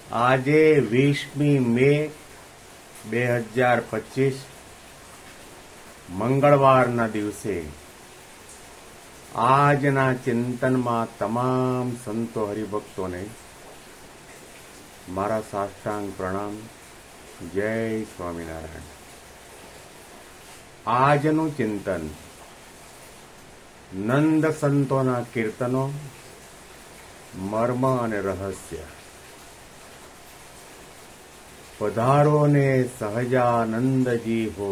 આજે 20મી મે 2025 મંગળવારના દિવસે આજના ચિંતનમાં તમામ સંતો હરિભક્તોને મારા સાષ્ટાંગ પ્રણામ. જય સ્વામિનારાયણ. આજનું ચિંતન નંદ સંતોના કીર્તનો, મર્મ અને રહસ્ય. પધારો ને સહજાનંદજી હો,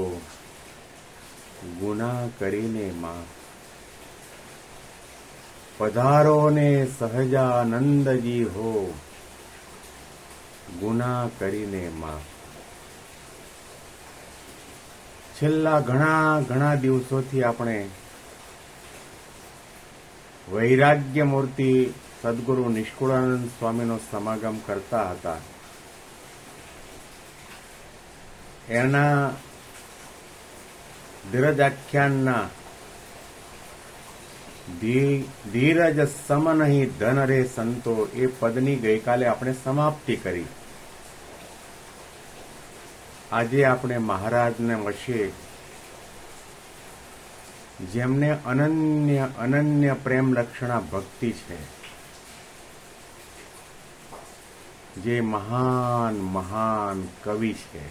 ગુના કરીને માફ. પધારો ને સહજાનંદજી હો, ગુના કરીને માફ. છેલ્લા ઘણા દિવસોથી આપણે વૈરાગ્ય મૂર્તિ સદગુરુ નિષ્કુળાનંદ સ્વામીનો સમાગમ કરતા હતા. એના ધીરજાખ્યાનના ધીરજ સમ નહીં ધન રે સંતો એ પદની ગઈકાલે આપણે સમાપ્તિ કરી. આજે આપણે મહારાજને વશે જેમને અનન્ય પ્રેમ લક્ષણા ભક્તિ છે, જે મહાન કવિ છે,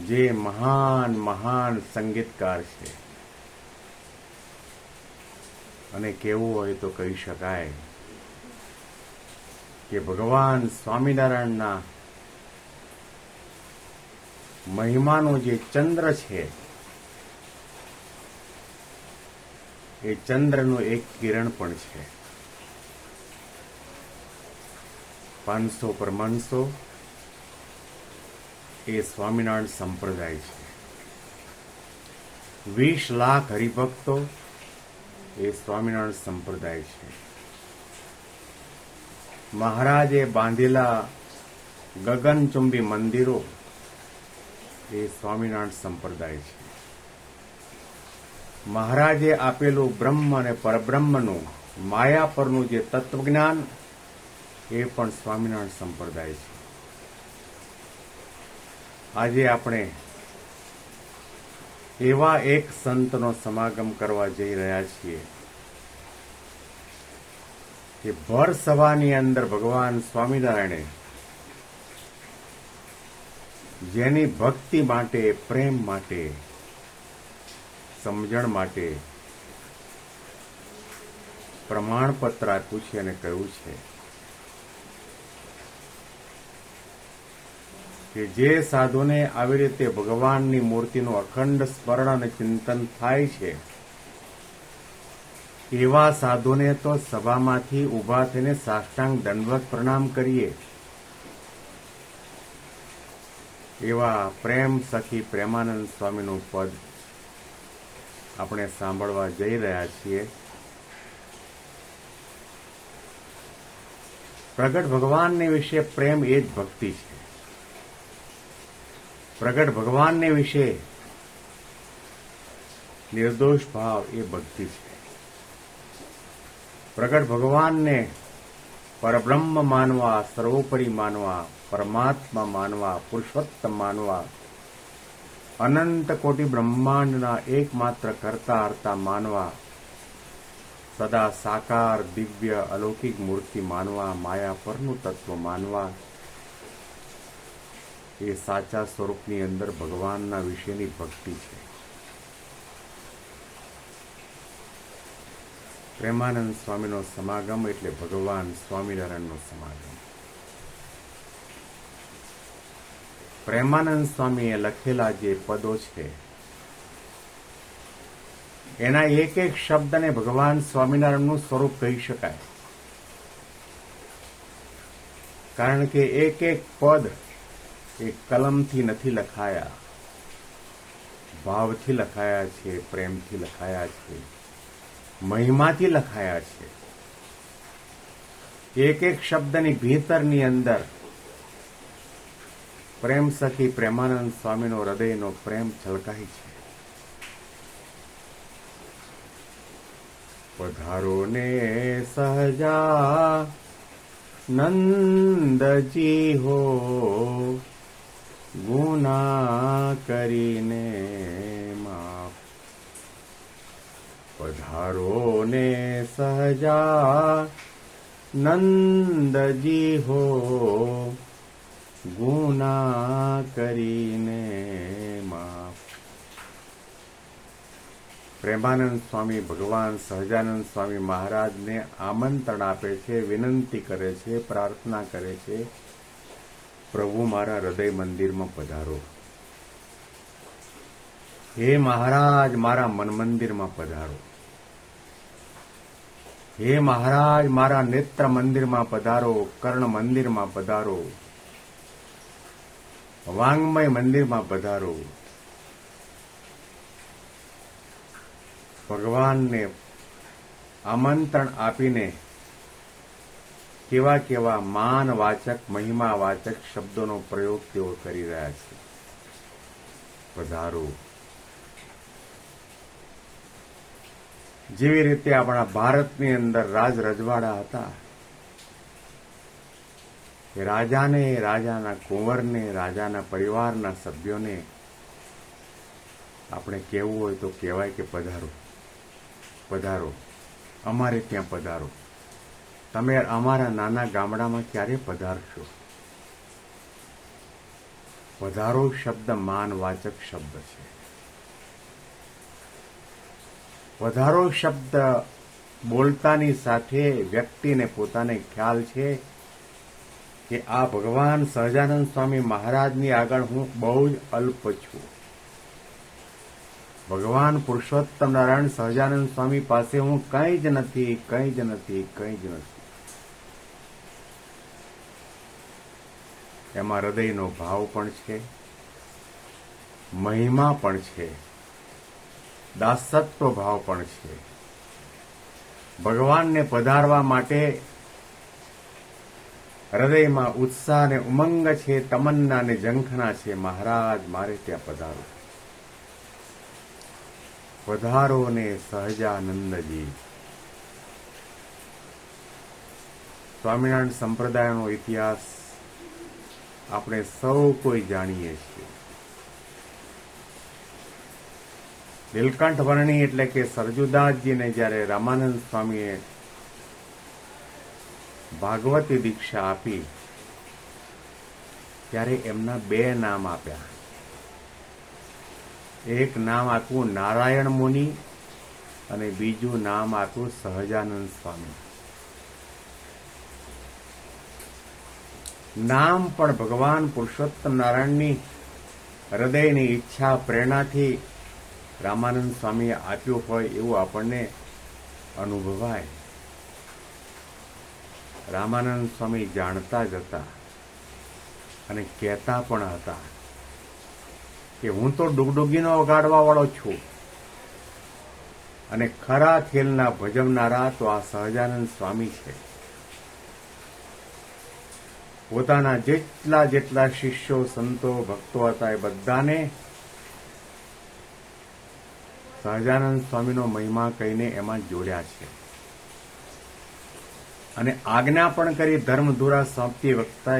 જે મહાન સંગીતકાર છે, અને કેવું હોય તો કહી શકાય કે ભગવાન સ્વામિનારાયણના મહિમાનો જે ચંદ્ર છે એ ચંદ્રનું એક કિરણ પણ છે. 500 પર માણસો એ સ્વામિનારાયણ સંપ્રદાય છે. 20 લાખ હરિભક્તો એ સ્વામિનારાયણ સંપ્રદાય છે. મહારાજે બાંધેલા ગગનચુંબી મંદિરો એ સ્વામિનારાયણ સંપ્રદાય છે. મહારાજે આપેલું બ્રહ્મ અને પરબ્રહ્મનું માયા પરનું જે તત્વજ્ઞાન એ પણ સ્વામિનારાયણ સંપ્રદાય છે. આજે આપણે એવા એક સંતનો સમાગમ કરવા જઈ રહ્યા છીએ કે ભર સભાની અંદર ભગવાન સ્વામિનારાયણે જેની ભક્તિ માટે, પ્રેમ માટે, સમજણ માટે પ્રમાણપત્ર આપ્યું છે અને કહ્યું છે કે જે સાધુને આવી રીતે ભગવાનની મૂર્તિનું અખંડ સ્મરણ અને ચિંતન થાય છે, એવા સાધુને તો સભામાંથી ઊભા થઈને સાષ્ટાંગ દંડવત પ્રણામ કરીએ. એવા પ્રેમ સખી પ્રેમાનંદ સ્વામીનું પદ આપણે સાંભળવા જઈ રહ્યા છીએ. પ્રગટ ભગવાનને વિશે પ્રેમ એ જ ભક્તિ છે. પ્રગટ ભગવાનને વિશે નિર્દોષ ભાવ એ ભક્તિ છે. પ્રગટ ભગવાનને પરબ્રહ્મ માનવા, સર્વોપરી માનવા, પરમાત્મા માનવા, પુરુષોત્તમ માનવા, અનંત કોટી બ્રહ્માંડના એકમાત્ર કરતા હર્તા માનવા, સદા સાકાર દિવ્ય અલૌકિક મૂર્તિ માનવા, માયા પરનું તત્વ માનવા, એ સાચા સ્વરૂપની અંદર ભગવાનના વિશેની ભક્તિ છે. પ્રેમાનંદ સ્વામીનો સમાગમ એટલે ભગવાન સ્વામિનારાયણનો સમાગમ. પ્રેમાનંદ સ્વામીએ લખેલા જે પદો છે એના એક શબ્દને ભગવાન સ્વામિનારાયણનું સ્વરૂપ કહી શકાય. કારણ કે એક પદ એ કલમથી નથી લખાયા, ભાવથી લખાયા છે, પ્રેમથી લખાયા છે, મહિમાથી લખાયા છે. એક શબ્દની ભીતરની અંદર પ્રેમ સખી પ્રેમાનંદ સ્વામીનો હૃદયનો પ્રેમ છલકાય છે. પધારો ને સહજા નંદજી હો, ગુના કરીને માફ. પધારો ને સહજા નંદજી હો, ગુના કરીને માફ. પ્રેમાનંદ સ્વામી ભગવાન સહજાનંદ સ્વામી મહારાજને આમંત્રણ આપે છે, વિનંતી કરે છે, પ્રાર્થના કરે છે, પ્રભુ મારા હૃદય મંદિરમાં પધારો. હે મહારાજ મારા મન મંદિરમાં પધારો. હે મહારાજ મારા નેત્ર મંદિરમાં પધારો, કર્ણ મંદિરમાં પધારો, વાંગમય મંદિરમાં પધારો. ભગવાનને આમંત્રણ આપીને કેવા કેવા માનવાચક મહિમાવાચક શબ્દોનો પ્રયોગ તેઓ કરી રહ્યા છે. પધારો. જેવી રીતે આપણા ભારતની અંદર રાજ રજવાડા હતા, રાજાને, રાજાના કુંવરને, રાજાના પરિવારના સભ્યોને આપણે કહેવું હોય તો કહેવાય કે પધારો, પધારો, અમારે ત્યાં પધારો. તમે અમારા નાના ગામડામાં ક્યારે પધારશો? પધારો શબ્દ માનવાચક શબ્દ છે. પધારો શબ્દ બોલતાની સાથે વ્યક્તિને પોતાને ખ્યાલ છે કે આ ભગવાન સહજાનંદ સ્વામી મહારાજની આગળ હું બહુ જ અલ્પ છું. ભગવાન પુરુષોત્તમ નારાયણ સહજાનંદ સ્વામી પાસે હું કંઈ જ નથી, કંઈ જ નથી, કંઈ જ નથી. એમાં હૃદયનો ભાવ પણ છે, મહિમા પણ છે, દાસત્વ ભાવ પણ છે. ભગવાનને પધારવા માટે હૃદયમાં ઉત્સાહ અને ઉમંગ છે, તમન્ના અને ઝંખના છે. મહારાજ મારે ત્યાં પધારો, પધારો ને સહજાનંદજી. સ્વામિનારાયણ સંપ્રદાયનો ઇતિહાસ આપણે સૌ કોઈ જાણીએ છીએ. નીલકંઠ વર્ણી એટલે કે સરજુદાસજીને જ્યારે રામાનંદ સ્વામીએ ભાગવતી દીક્ષા આપી ત્યારે એમના બે નામ આપ્યા. એક નામ આપ્યું નારાયણ મુનિ અને બીજું નામ આપ્યું સહજાનંદ સ્વામી. નામ પણ ભગવાન પુરુષોત્તમ નારાયણની હૃદયની ઈચ્છા પ્રેરણાથી રામાનંદ સ્વામીએ આપ્યું હોય એવું આપણને અનુભવાય. રામાનંદ સ્વામી જાણતા જ હતા અને કહેતા પણ હતા કે હું તો ડુગડુગીનો વગાડવા વાળો છું અને ખરા ખેલના ભજવનારા તો આ સહજાનંદ સ્વામી છે. પોતાના જેટલા જેટલા શિષ્યો, સંતો, ભક્તો હતા એ બધાને સહજાનંદ સ્વામીનો મહિમા કહીને એમાં જોડ્યા છે અને આજ્ઞા પણ કરી ધર્મધુરા સોંપતી વખતે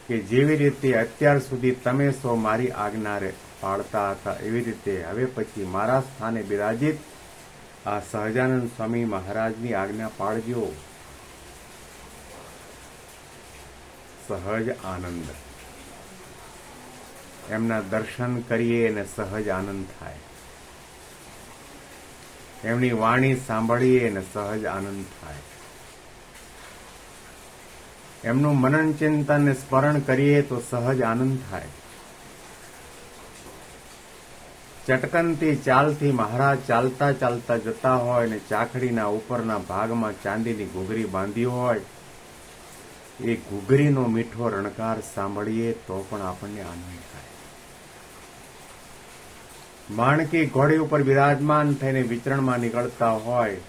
કે જેવી રીતે અત્યાર સુધી તમે સૌ મારી આજ્ઞા પાળતા હતા એવી રીતે હવે પછી મારા સ્થાને બિરાજિત આ સહજાનંદ સ્વામી મહારાજની આજ્ઞા પાળજો. સહજ આનંદ. એમના દર્શન કરીએ અને સહજ આનંદ થાય. એમની વાણી સાંભળીએ અને સહજ આનંદ થાય. એમનું મનન ચિંતન ને સ્મરણ કરીએ તો સહજ આનંદ થાય. ચટકનથી ચાલથી મહારાજ ચાલતા ચાલતા જતા હોય અને ચાકડીના ઉપરના ભાગમાં ચાંદીની ઘૂઘરી બાંધી હોય, એ ઘૂઘરીનો મીઠો રણકાર સાંભળીએ તો પણ આપણને આનંદ થાય. માણકી ઘોડી ઉપર બિરાજમાન થઈને વિચરણમાં નીકળતા હોય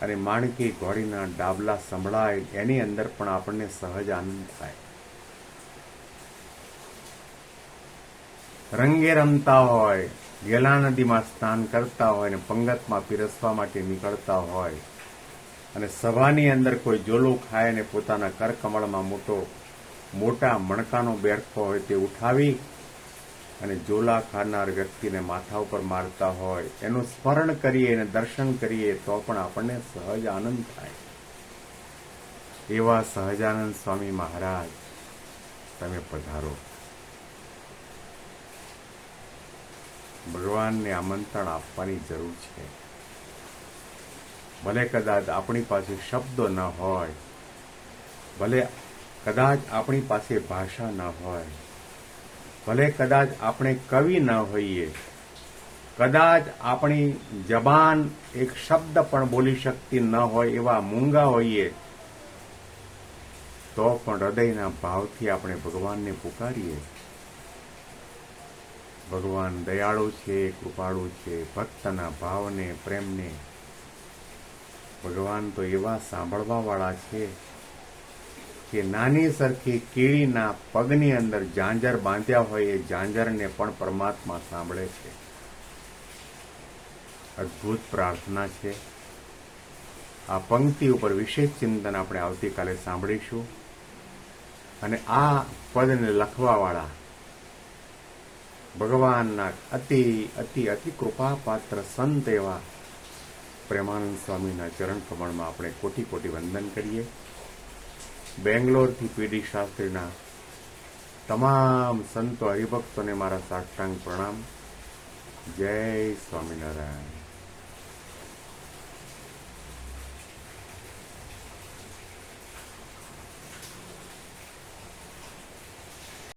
અને માણકી ઘોડીના ડાબલા સંભળાય એની અંદર પણ આપણને સહજ આનંદ થાય. રંગે રમતા હોય, ગેલા નદીમાં સ્નાન કરતા હોય અને પંગતમાં પીરસવા માટે નીકળતા હોય અને સભાની અંદર કોઈ જોલું ખાય ને પોતાના કરકમળમાં મોટા મણકાનો બેઠકો હોય તે ઉઠાવી અને જોલા ખાનાર વ્યક્તિને માથા ઉપર મારતા હોય એનું સ્મરણ કરીએ અને દર્શન કરીએ તો પણ આપણને સહજ આનંદ થાય. એવા સહજાનંદ સ્વામી મહારાજ તમે પધારો. ભગવાનને આમંત્રણ આપવાની જરૂર છે. ભલે કદાચ આપણી પાસે શબ્દો ન હોય, ભલે કદાચ આપણી પાસે ભાષા ન હોય, ભલે કદાચ આપણે કવિ ન હોઈએ, કદાચ આપણી જબાન એક શબ્દ પણ બોલી શકતી ન હોય, એવા મૂંગા હોઈએ, તો પણ હૃદયના ભાવથી આપણે ભગવાનને પુકારીએ. ભગવાન દયાળુ છે, કૃપાળુ છે. ભક્તના ભાવને, પ્રેમને ભગવાન તો એવા સાંભળવા વાળા છે કે નાની સરખી કીડીના પગની અંદર ઝાંઝર બાંધ્યા હોય એ ઝાંઝરને પણ પરમાત્મા સાંભળે છે. અદ્ભુત પ્રાર્થના છે. આ પંક્તિ ઉપર વિશેષ ચિંતન આપણે આવતીકાલે સાંભળીશું. અને આ પદને લખવાવાળા ભગવાનના અતિ અતિ અતિ કૃપાપાત્ર સંત એવા પ્રેમાનંદ સ્વામીના ચરણ કમળમાં આપણે કોટી કોટી વંદન કરીએ. બેંગ્લોરથી પીડી શાસ્ત્રીના તમામ સંતો હરિભક્તોને મારા સાષ્ટાંગ પ્રણામ. જય સ્વામિનારાયણ.